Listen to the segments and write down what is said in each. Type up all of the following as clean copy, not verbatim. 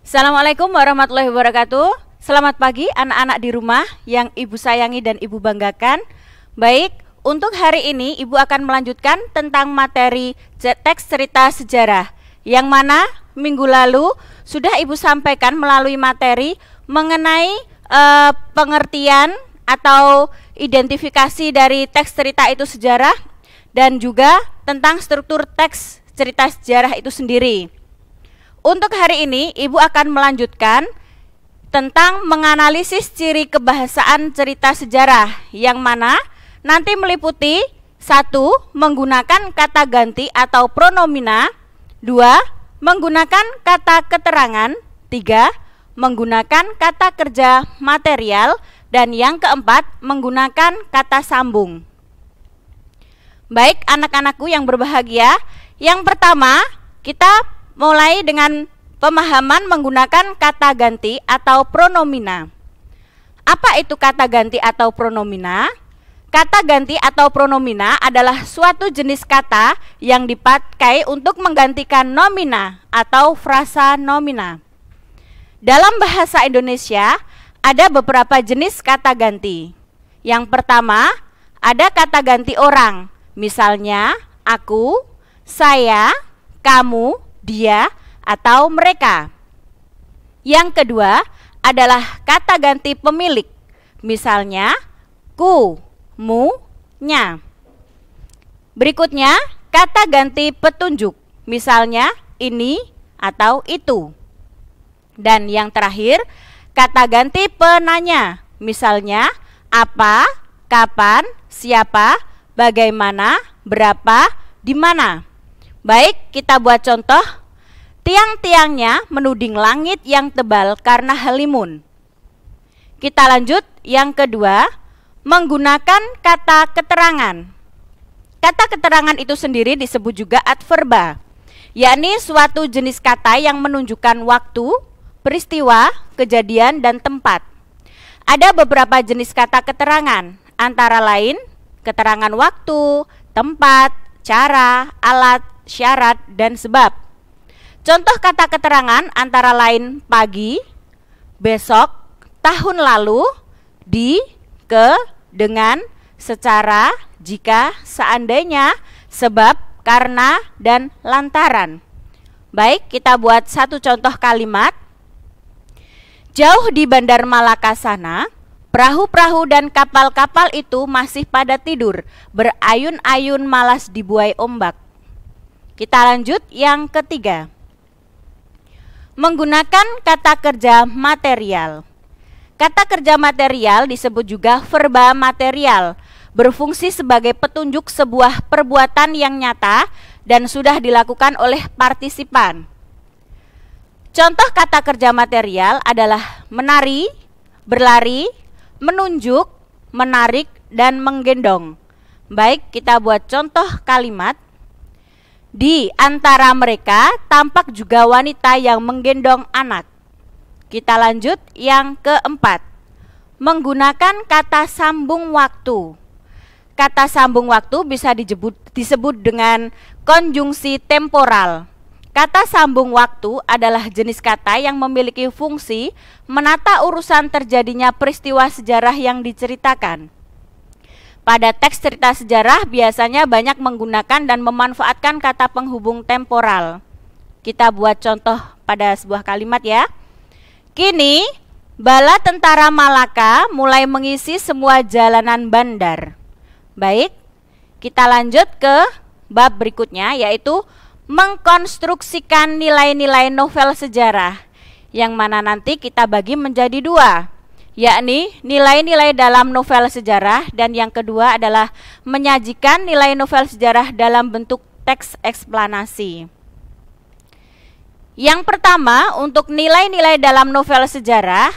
Assalamualaikum warahmatullahi wabarakatuh. Selamat pagi anak-anak di rumah yang Ibu sayangi dan Ibu banggakan. Baik, untuk hari ini Ibu akan melanjutkan tentang materi teks cerita sejarah, yang mana minggu lalu sudah Ibu sampaikan melalui materi mengenai pengertian atau identifikasi dari teks cerita itu sejarah, dan juga tentang struktur teks cerita sejarah itu sendiri. Untuk hari ini, Ibu akan melanjutkan tentang menganalisis ciri kebahasaan cerita sejarah, yang mana nanti meliputi 1. Menggunakan kata ganti atau pronomina, 2. Menggunakan kata keterangan, 3. Menggunakan kata kerja material, dan yang keempat, menggunakan kata sambung. Baik anak-anakku yang berbahagia, yang pertama kita mulai dengan pemahaman menggunakan kata ganti atau pronomina. Apa itu kata ganti atau pronomina? Kata ganti atau pronomina adalah suatu jenis kata yang dipakai untuk menggantikan nomina atau frasa nomina. Dalam bahasa Indonesia ada beberapa jenis kata ganti. Yang pertama, ada kata ganti orang. Misalnya, aku, saya, kamu, dia, atau mereka. Yang kedua adalah kata ganti pemilik. Misalnya, ku, mu, nya. Berikutnya, kata ganti petunjuk. Misalnya, ini atau itu. Dan yang terakhir, kata ganti penanya. Misalnya, apa, kapan, siapa, bagaimana, berapa, di mana. Baik, kita buat contoh. Tiang-tiangnya menuding langit yang tebal karena halimun. Kita lanjut yang kedua, menggunakan kata keterangan. Kata keterangan itu sendiri disebut juga adverba, yakni suatu jenis kata yang menunjukkan waktu, peristiwa, kejadian, dan tempat. Ada beberapa jenis kata keterangan, antara lain keterangan waktu, tempat, cara, alat, syarat, dan sebab. Contoh kata keterangan antara lain pagi, besok, tahun lalu, di, ke, dengan, secara, jika, seandainya, sebab, karena, dan lantaran. Baik, kita buat satu contoh kalimat. Jauh di Bandar Malaka sana, perahu-perahu dan kapal-kapal itu masih pada tidur, berayun-ayun malas dibuai ombak. Kita lanjut yang ketiga. Menggunakan kata kerja material. Kata kerja material disebut juga verba material, berfungsi sebagai petunjuk sebuah perbuatan yang nyata dan sudah dilakukan oleh partisipan. Contoh kata kerja material adalah menari, berlari, menunjuk, menarik, dan menggendong. Baik, kita buat contoh kalimat. Di antara mereka tampak juga wanita yang menggendong anak. Kita lanjut yang keempat. Menggunakan kata sambung waktu. Kata sambung waktu bisa disebut dengan konjungsi temporal. Kata sambung waktu adalah jenis kata yang memiliki fungsi menata urusan terjadinya peristiwa sejarah yang diceritakan. Pada teks cerita sejarah biasanya banyak menggunakan dan memanfaatkan kata penghubung temporal. Kita buat contoh pada sebuah kalimat ya. Kini, bala tentara Malaka mulai mengisi semua jalanan bandar. Baik, kita lanjut ke bab berikutnya, yaitu mengkonstruksikan nilai-nilai novel sejarah, yang mana nanti kita bagi menjadi dua, yakni nilai-nilai dalam novel sejarah, dan yang kedua adalah menyajikan nilai novel sejarah dalam bentuk teks eksplanasi. Yang pertama, untuk nilai-nilai dalam novel sejarah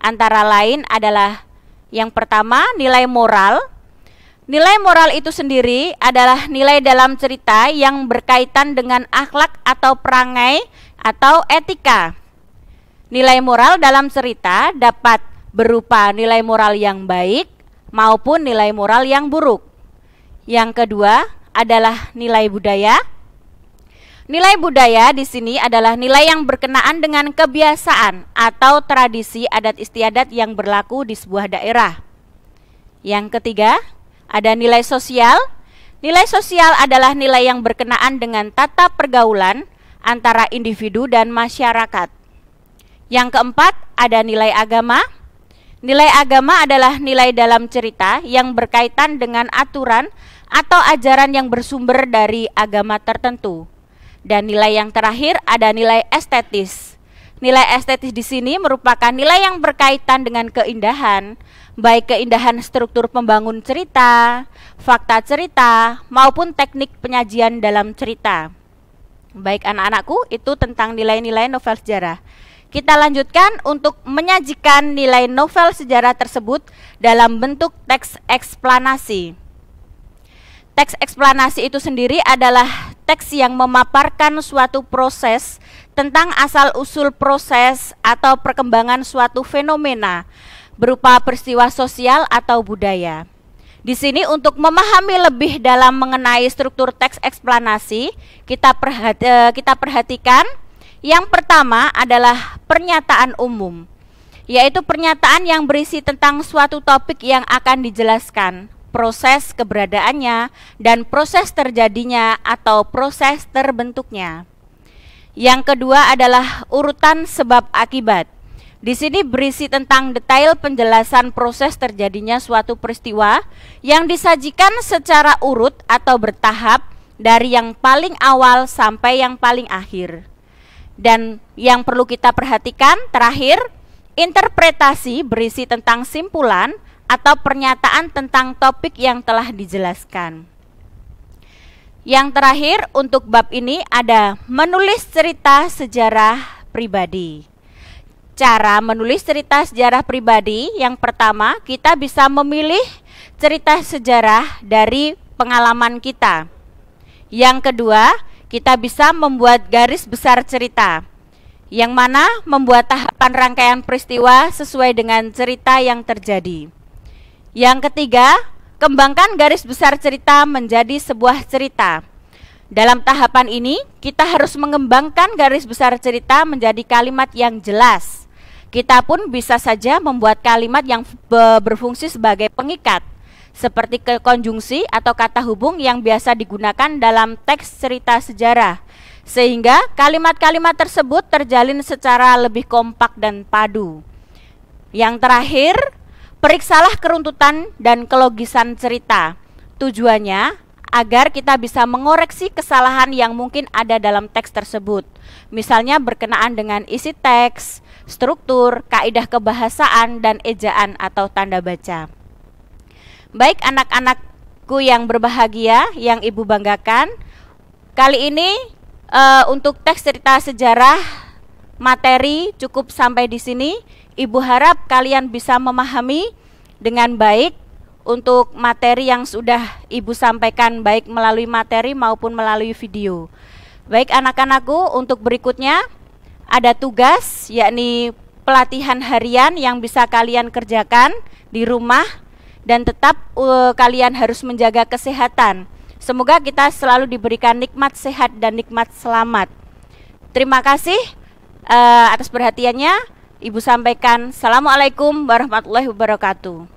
antara lain adalah yang pertama, nilai moral. Nilai moral itu sendiri adalah nilai dalam cerita yang berkaitan dengan akhlak atau perangai atau etika. Nilai moral dalam cerita dapat berupa nilai moral yang baik maupun nilai moral yang buruk. Yang kedua adalah nilai budaya. Nilai budaya di sini adalah nilai yang berkenaan dengan kebiasaan atau tradisi adat istiadat yang berlaku di sebuah daerah. Yang ketiga, ada nilai sosial. Nilai sosial adalah nilai yang berkenaan dengan tata pergaulan antara individu dan masyarakat. Yang keempat, ada nilai agama. Nilai agama adalah nilai dalam cerita yang berkaitan dengan aturan atau ajaran yang bersumber dari agama tertentu. Dan nilai yang terakhir ada nilai estetis. Nilai estetis di sini merupakan nilai yang berkaitan dengan keindahan, baik keindahan struktur pembangun cerita, fakta cerita, maupun teknik penyajian dalam cerita. Baik anak-anakku, itu tentang nilai-nilai novel sejarah. Kita lanjutkan untuk menyajikan nilai novel sejarah tersebut dalam bentuk teks eksplanasi. Teks eksplanasi itu sendiri adalah teks yang memaparkan suatu proses tentang asal-usul proses atau perkembangan suatu fenomena berupa peristiwa sosial atau budaya. Di sini untuk memahami lebih dalam mengenai struktur teks eksplanasi, kita perhatikan yang pertama adalah pernyataan umum, yaitu pernyataan yang berisi tentang suatu topik yang akan dijelaskan, proses keberadaannya, dan proses terjadinya atau proses terbentuknya. Yang kedua adalah urutan sebab akibat. Di sini berisi tentang detail penjelasan proses terjadinya suatu peristiwa yang disajikan secara urut atau bertahap dari yang paling awal sampai yang paling akhir. Dan yang perlu kita perhatikan terakhir, interpretasi berisi tentang simpulan atau pernyataan tentang topik yang telah dijelaskan. Yang terakhir untuk bab ini ada menulis cerita sejarah pribadi. Cara menulis cerita sejarah pribadi, yang pertama kita bisa memilih cerita sejarah dari pengalaman kita. Yang kedua, kita bisa membuat garis besar cerita, yang mana membuat tahapan rangkaian peristiwa sesuai dengan cerita yang terjadi. Yang ketiga, kembangkan garis besar cerita menjadi sebuah cerita. Dalam tahapan ini, kita harus mengembangkan garis besar cerita menjadi kalimat yang jelas. Kita pun bisa saja membuat kalimat yang berfungsi sebagai pengikat, seperti konjungsi atau kata hubung yang biasa digunakan dalam teks cerita sejarah, sehingga kalimat-kalimat tersebut terjalin secara lebih kompak dan padu. Yang terakhir, periksalah keruntutan dan kelogisan cerita. Tujuannya agar kita bisa mengoreksi kesalahan yang mungkin ada dalam teks tersebut. Misalnya berkenaan dengan isi teks, struktur, kaidah kebahasaan, dan ejaan atau tanda baca. Baik anak-anakku yang berbahagia, yang ibu banggakan, kali ini untuk teks cerita sejarah materi cukup sampai di sini. Ibu harap kalian bisa memahami dengan baik untuk materi yang sudah ibu sampaikan, baik melalui materi maupun melalui video. Baik anak-anakku, untuk berikutnya ada tugas, yakni pelatihan harian yang bisa kalian kerjakan di rumah, dan tetap kalian harus menjaga kesehatan. Semoga kita selalu diberikan nikmat sehat dan nikmat selamat. Terima kasih atas perhatiannya. Ibu sampaikan, Assalamualaikum warahmatullahi wabarakatuh.